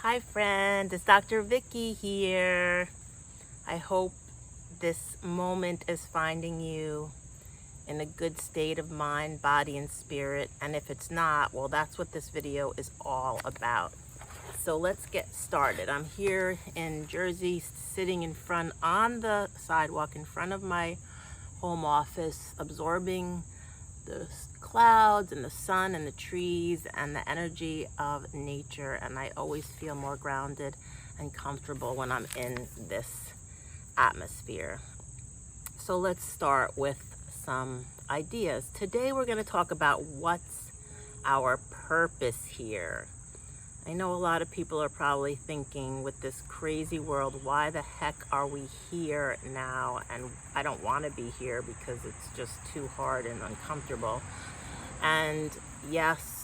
Hi friend, it's Dr. Vicky here. I hope this moment is finding you in a good state of mind, body, and spirit. And if it's not, well, that's what this video is all about. So let's get started. I'm here in Jersey, sitting in front on the sidewalk in front of my home office, absorbing the clouds and the sun and the trees and the energy of nature, and I always feel more grounded and comfortable when I'm in this atmosphere. So let's start with some ideas. Today we're going to talk about what's our purpose here. I know a lot of people are probably thinking, with this crazy world, why the heck are we here now? And I don't want to be here because it's just too hard and uncomfortable. And yes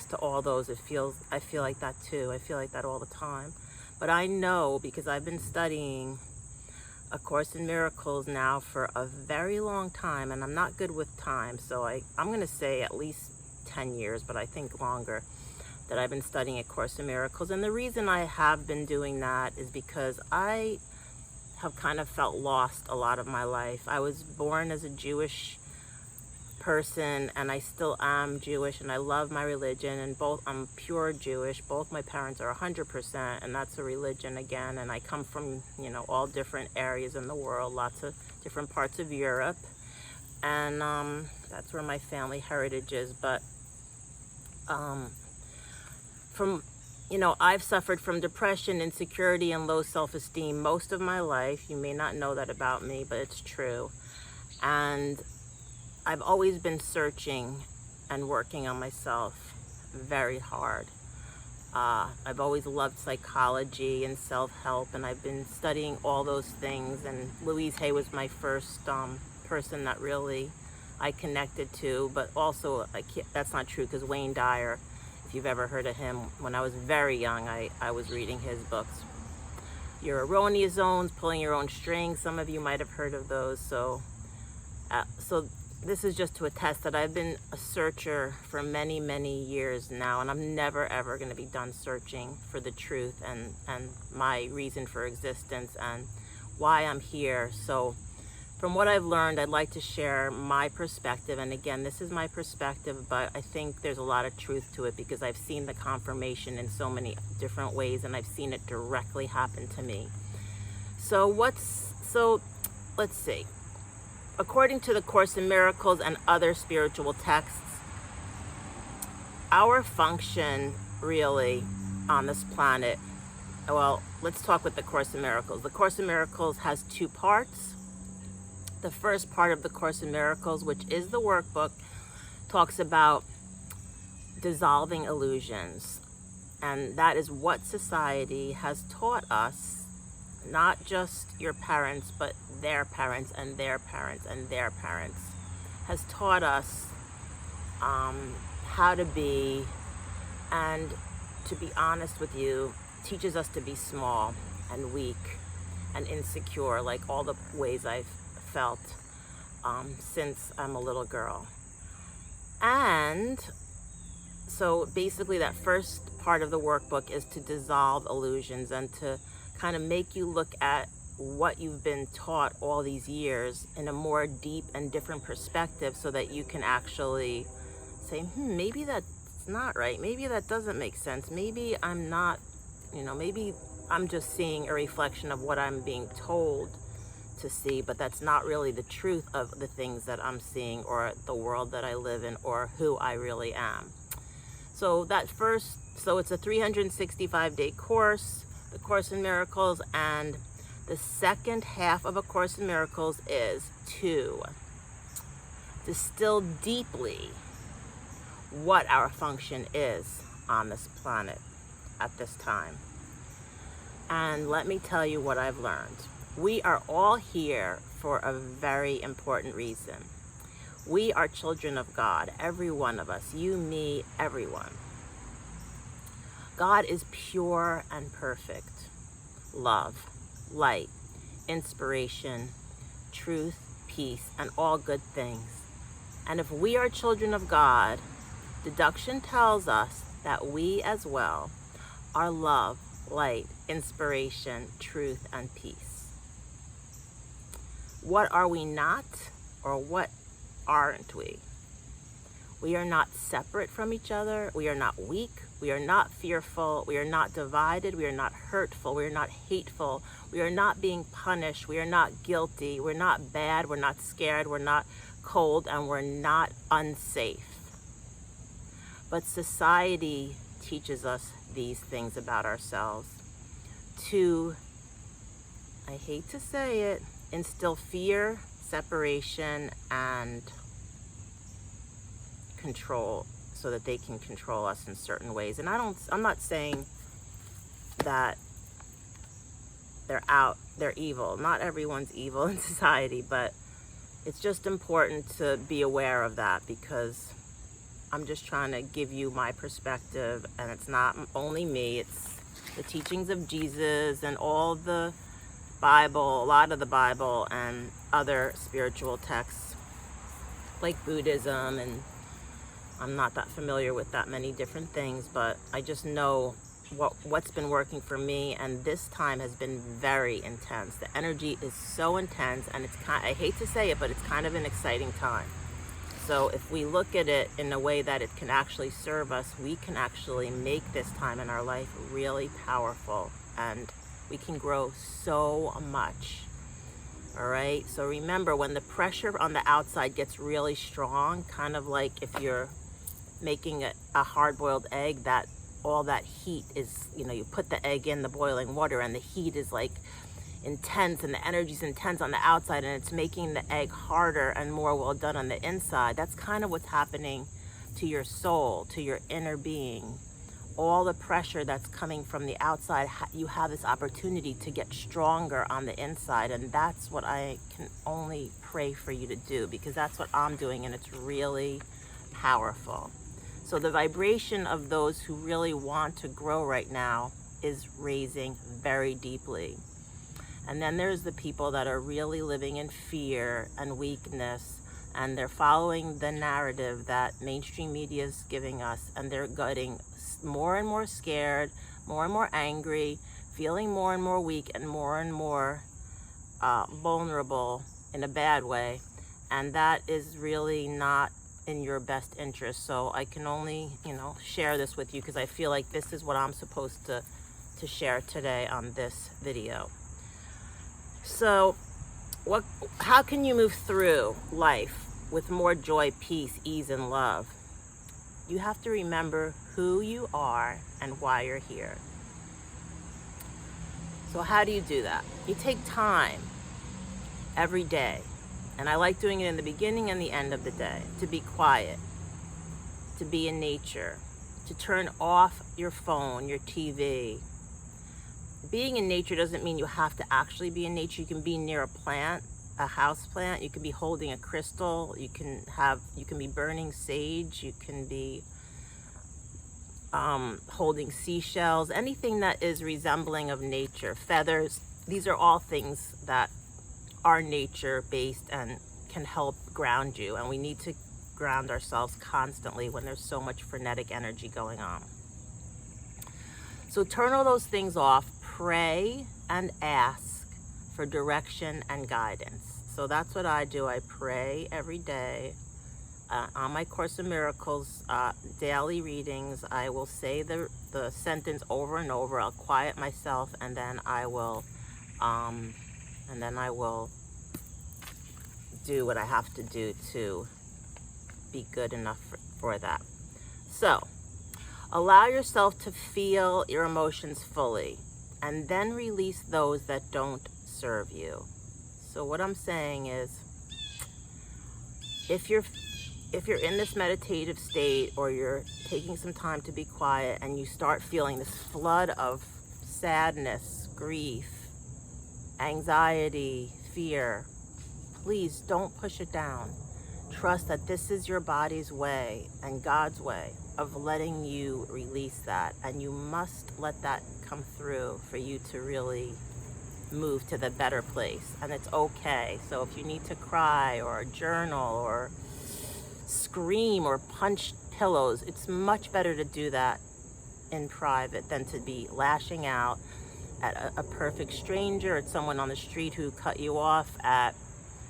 to all those. I feel like that too. I feel like that all the time. But I know, because I've been studying A Course in Miracles now for a very long time, and I'm not good with time, so I'm going to say at least 10 years, but I think longer, that I've been studying A Course in Miracles. And the reason I have been doing that is because I have kind of felt lost a lot of my life. I was born as a Jewish person, and I still am Jewish, and I love my religion, and I'm pure Jewish. Both my parents are 100%, and that's a religion again. And I come from, all different areas in the world, lots of different parts of Europe, and that's where my family heritage is. But I've suffered from depression, insecurity, and low self-esteem most of my life. You may not know that about me, but it's true. And I've always been searching and working on myself very hard. I've always loved psychology and self-help, and I've been studying all those things. And Louise Hay was my first person that really I connected to, but also that's not true, because Wayne Dyer, if you've ever heard of him, when I was very young, I was reading his books. Your Erroneous Zones, Pulling Your Own Strings, some of you might have heard of those. So this is just to attest that I've been a searcher for many, many years now, and I'm never, ever going to be done searching for the truth and my reason for existence and why I'm here. So from what I've learned, I'd like to share my perspective. And again, this is my perspective, but I think there's a lot of truth to it, because I've seen the confirmation in so many different ways, and I've seen it directly happen to me. So let's see. According to the Course in Miracles and other spiritual texts, our function really on this planet, well, let's talk with the Course in Miracles. The Course in Miracles has two parts. The first part of the Course in Miracles, which is the workbook, talks about dissolving illusions. And that is what society has taught us, not just your parents, but their parents and their parents and their parents, has taught us how to be, and to be honest with you, teaches us to be small and weak and insecure, like all the ways I've felt since I'm a little girl. And so basically that first part of the workbook is to dissolve illusions and to kind of make you look at what you've been taught all these years in a more deep and different perspective, so that you can actually say, maybe that's not right. Maybe that doesn't make sense. Maybe I'm not, maybe I'm just seeing a reflection of what I'm being told to see, but that's not really the truth of the things that I'm seeing, or the world that I live in, or who I really am. So it's a 365-day course, the Course in Miracles, and the second half of A Course in Miracles is to distill deeply what our function is on this planet at this time. And let me tell you what I've learned. We are all here for a very important reason. We are children of God, every one of us, you, me, everyone. God is pure and perfect. Love, light, inspiration, truth, peace, and all good things. And if we are children of God, deduction tells us that we as well are love, light, inspiration, truth, and peace. What are we not, or what aren't we? We are not separate from each other. We are not weak. We are not fearful. We are not divided. We are not hurtful. We are not hateful. We are not being punished. We are not guilty. We're not bad. We're not scared. We're not cold. And we're not unsafe. But society teaches us these things about ourselves to, I hate to say it, instill fear, separation, and control, so that they can control us in certain ways. And I'm not saying that they're evil. Not everyone's evil in society, but it's just important to be aware of that, because I'm just trying to give you my perspective, and it's not only me, it's the teachings of Jesus and all the Bible, a lot of the Bible and other spiritual texts like Buddhism, and I'm not that familiar with that many different things, but I just know what's been working for me, and this time has been very intense. The energy is so intense, and I hate to say it, but it's kind of an exciting time. So if we look at it in a way that it can actually serve us, we can actually make this time in our life really powerful, and we can grow so much. All right, so remember, when the pressure on the outside gets really strong, kind of like if you're making a hard-boiled egg, that all that heat is, you put the egg in the boiling water, and the heat is like intense, and the energy is intense on the outside, and it's making the egg harder and more well done on the inside. That's kind of what's happening to your soul, to your inner being. All the pressure that's coming from the outside, you have this opportunity to get stronger on the inside, and that's what I can only pray for you to do, because that's what I'm doing, and it's really powerful. So the vibration of those who really want to grow right now is raising very deeply. And then there's the people that are really living in fear and weakness, and they're following the narrative that mainstream media is giving us, and they're getting more and more scared, more and more angry, feeling more and more weak, and more vulnerable in a bad way. And that is really not in your best interest. So I can only, share this with you, because I feel like this is what I'm supposed to share today on this video. So how can you move through life with more joy, peace, ease, and love? You have to remember who you are and why you're here. So how do you do that? You take time every day, and I like doing it in the beginning and the end of the day, to be quiet, to be in nature, to turn off your phone, your TV. Being in nature doesn't mean you have to actually be in nature. You can be near a plant, a house plant. You can be holding a crystal. You can be burning sage. You can be holding seashells. Anything that is resembling of nature. Feathers. These are all things that are nature based and can help ground you. And we need to ground ourselves constantly when there's so much frenetic energy going on. So turn all those things off. Pray and ask for direction and guidance. So that's what I do. I pray every day. On my Course in Miracles daily readings, I will say the sentence over and over. I'll quiet myself, and then I will do what I have to do to be good enough for that. So allow yourself to feel your emotions fully, and then release those that don't serve you. So what I'm saying is, if you're in this meditative state, or you're taking some time to be quiet, and you start feeling this flood of sadness, grief, anxiety, fear, please don't push it down. Trust that this is your body's way and God's way of letting you release that, and you must let that come through for you to really move to the better place. And it's okay. So if you need to cry or journal or scream or punch pillows, it's much better to do that in private than to be lashing out at a perfect stranger, at someone on the street who cut you off, at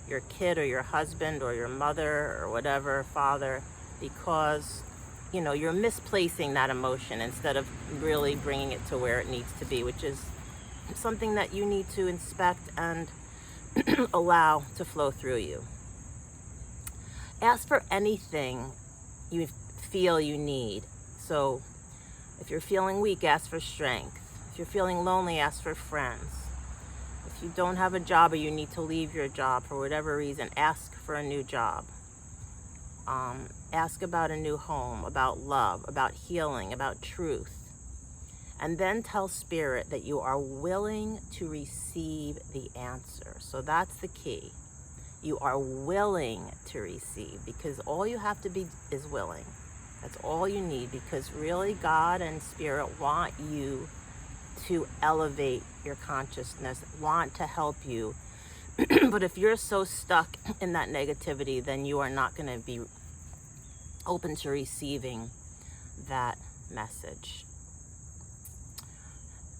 your kid or your husband or your mother or whatever, father, because you're misplacing that emotion instead of really bringing it to where it needs to be, which is something that you need to inspect and allow to flow through you. Ask for anything you feel you need. So if you're feeling weak, ask for strength. If you're feeling lonely, ask for friends. If you don't have a job or you need to leave your job for whatever reason, ask for a new job. Ask about a new home, about love, about healing, about truth. And then tell Spirit that you are willing to receive the answer. So that's the key. You are willing to receive, because all you have to be is willing. That's all you need, because really God and Spirit want you to elevate your consciousness, want to help you. But if you're so stuck in that negativity, then you are not going to be open to receiving that message.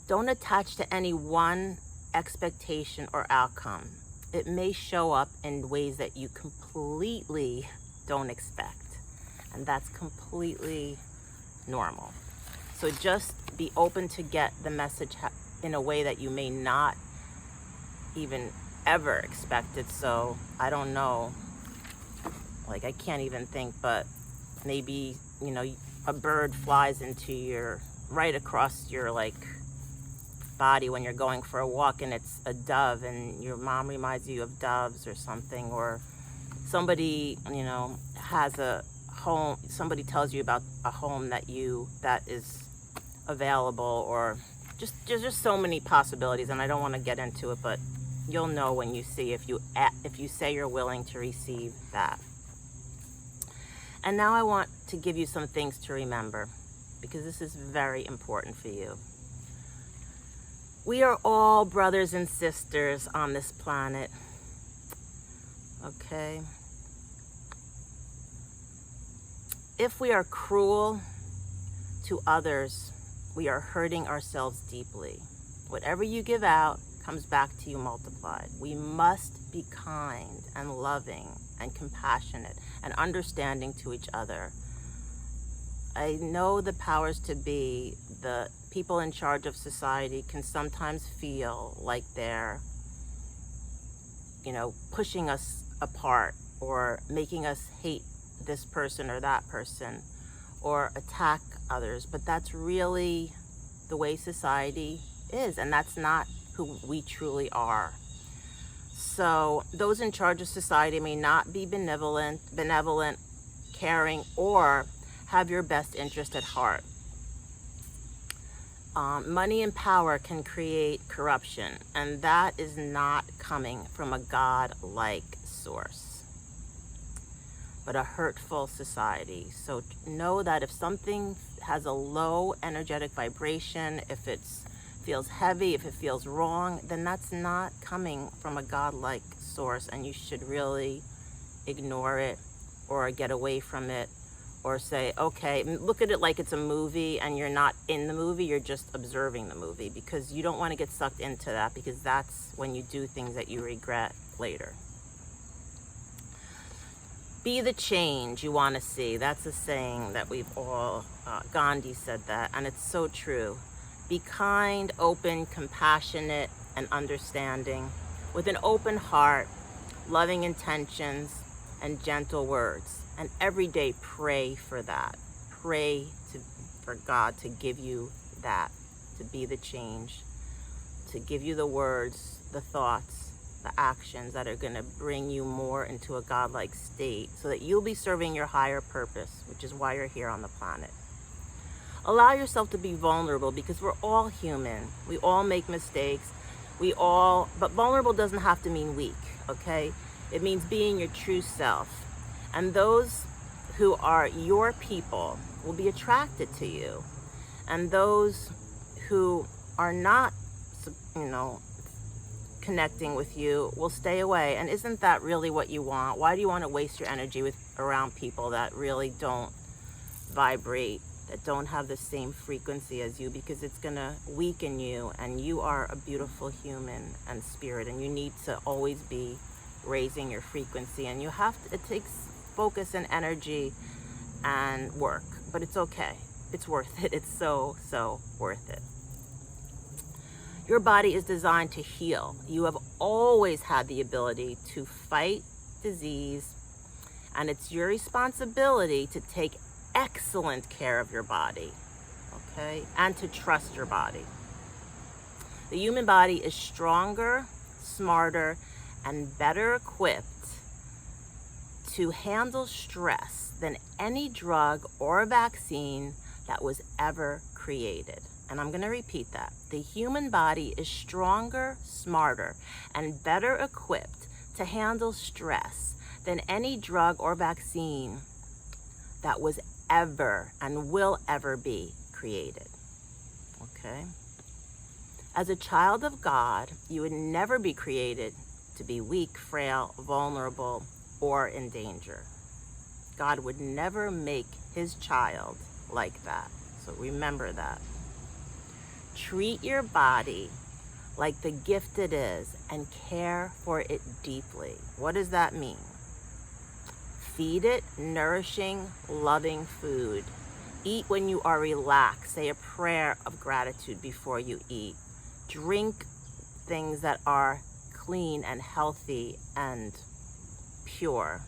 Don't attach to any one expectation or outcome. It may show up in ways that you completely don't expect, and that's completely normal. So just be open to get the message in a way that you may not even ever expect it. So I don't know, like I can't even think, but maybe, a bird flies into right across your body when you're going for a walk, and it's a dove, and your mom reminds you of doves or something, or somebody, has a home, somebody tells you about a home that is available, or there's just so many possibilities, and I don't want to get into it, but you'll know when you see if you say you're willing to receive that. And now I want to give you some things to remember, because this is very important for you. We are all brothers and sisters on this planet, okay? If we are cruel to others, we are hurting ourselves deeply. Whatever you give out comes back to you multiplied. We must be kind and loving and compassionate and understanding to each other. I know the powers to be, the people in charge of society, can sometimes feel like they're, pushing us apart, or making us hate this person or that person, or attack others. But that's really the way society is, and that's not who we truly are. So those in charge of society may not be benevolent, caring, or have your best interest at heart. Money and power can create corruption, and that is not coming from a God-like source, but a hurtful society. So know that if something has a low energetic vibration, if it feels heavy, if it feels wrong, then that's not coming from a God-like source, and you should really ignore it or get away from it, or say, okay, look at it like it's a movie, and you're not in the movie, you're just observing the movie, because you don't want to get sucked into that, because that's when you do things that you regret later. Be the change you want to see. That's a saying that we've all, Gandhi said that, and it's so true. Be kind, open, compassionate, and understanding, with an open heart, loving intentions, and gentle words. And every day pray for that. Pray for God to give you that, to be the change, to give you the words, the thoughts, the actions that are going to bring you more into a godlike state, so that you'll be serving your higher purpose, which is why you're here on the planet. Allow yourself to be vulnerable, because we're all human. We all make mistakes. But vulnerable doesn't have to mean weak, okay? It means being your true self. And those who are your people will be attracted to you. And those who are not, connecting with you will stay away. And isn't that really what you want? Why do you want to waste your energy around people that really don't vibrate that don't have the same frequency as you, because it's going to weaken you, and you are a beautiful human and spirit, and you need to always be raising your frequency, and you have to, it takes focus and energy and work, but it's okay. It's worth it. It's so worth it. Your body is designed to heal. You have always had the ability to fight disease, and it's your responsibility to take excellent care of your body, okay? And to trust your body. The human body is stronger, smarter, and better equipped to handle stress than any drug or vaccine that was ever created. And I'm going to repeat that. The human body is stronger, smarter, and better equipped to handle stress than any drug or vaccine that was ever and will ever be created. Okay? As a child of God, you would never be created to be weak, frail, vulnerable, or in danger. God would never make his child like that. So remember that. Treat your body like the gift it is and care for it deeply. What does that mean? Feed it nourishing, loving food. Eat when you are relaxed. Say a prayer of gratitude before you eat. Drink things that are clean and healthy and pure.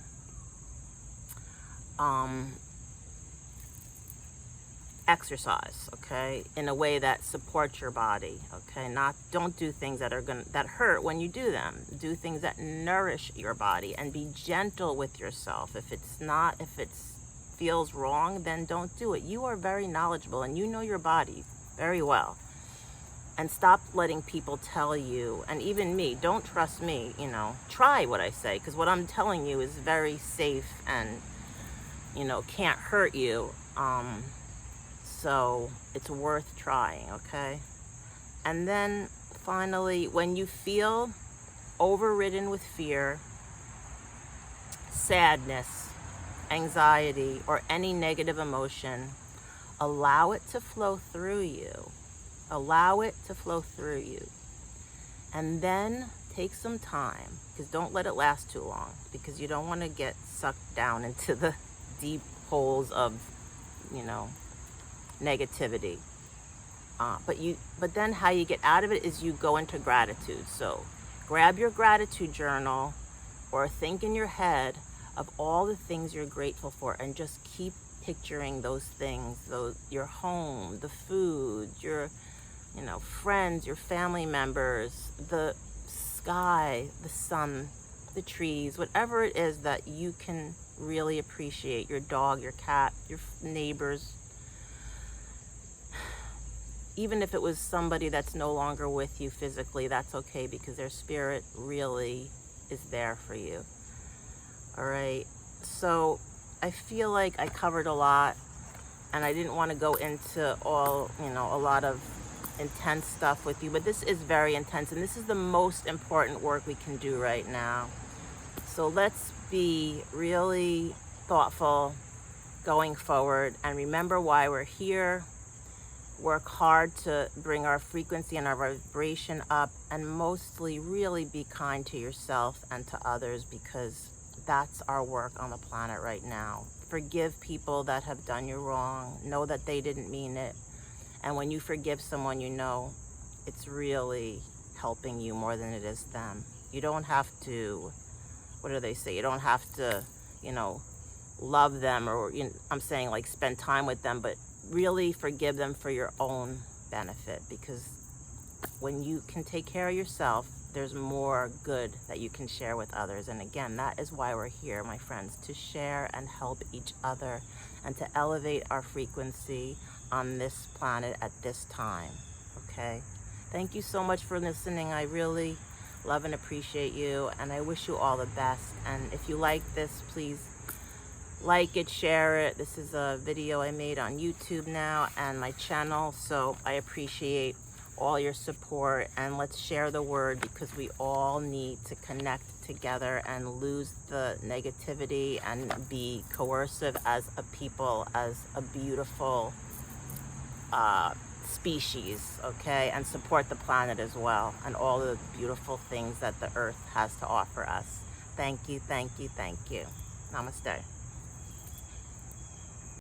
Exercise, okay, in a way that supports your body, okay? Don't do things that hurt when you do them. Do things that nourish your body, and be gentle with yourself. If it feels wrong, then don't do it. You are very knowledgeable and you know your body very well. And stop letting people tell you, and even me, don't trust me, try what I say, because what I'm telling you is very safe and, can't hurt you. So it's worth trying, okay? And then finally, when you feel overridden with fear, sadness, anxiety, or any negative emotion, allow it to flow through you. Allow it to flow through you. And then take some time, because don't let it last too long, because you don't want to get sucked down into the deep holes of, negativity. But then how you get out of it is you go into gratitude. So grab your gratitude journal or think in your head of all the things you're grateful for, and just keep picturing those things, your home, the food, your friends, your family members, the sky, the sun, the trees, whatever it is that you can really appreciate, your dog, your cat, your neighbors. Even if it was somebody that's no longer with you physically, that's okay, because their spirit really is there for you. All right. So I feel like I covered a lot, and I didn't want to go into all, a lot of intense stuff with you, but this is very intense, and this is the most important work we can do right now. So let's be really thoughtful going forward, and remember why we're here. Work hard to bring our frequency and our vibration up, and mostly really be kind to yourself and to others, because that's our work on the planet right now. Forgive people that have done you wrong. Know that they didn't mean it. And when you forgive someone, it's really helping you more than it is them. You don't have to, what do they say? You don't have to, love them, or I'm saying like spend time with them, but really forgive them for your own benefit, because when you can take care of yourself, there's more good that you can share with others. And again, that is why we're here, my friends, to share and help each other, and to elevate our frequency on this planet at this time. Okay? Thank you so much for listening. I really love and appreciate you, and I wish you all the best. And if you like this, please like it, share it. This is a video I made on YouTube now and my channel, so I appreciate all your support, and let's share the word, because we all need to connect together and lose the negativity and be coercive as a people, as a beautiful species, okay, and support the planet as well, and all the beautiful things that the earth has to offer us. Thank you, thank you, thank you. Namaste.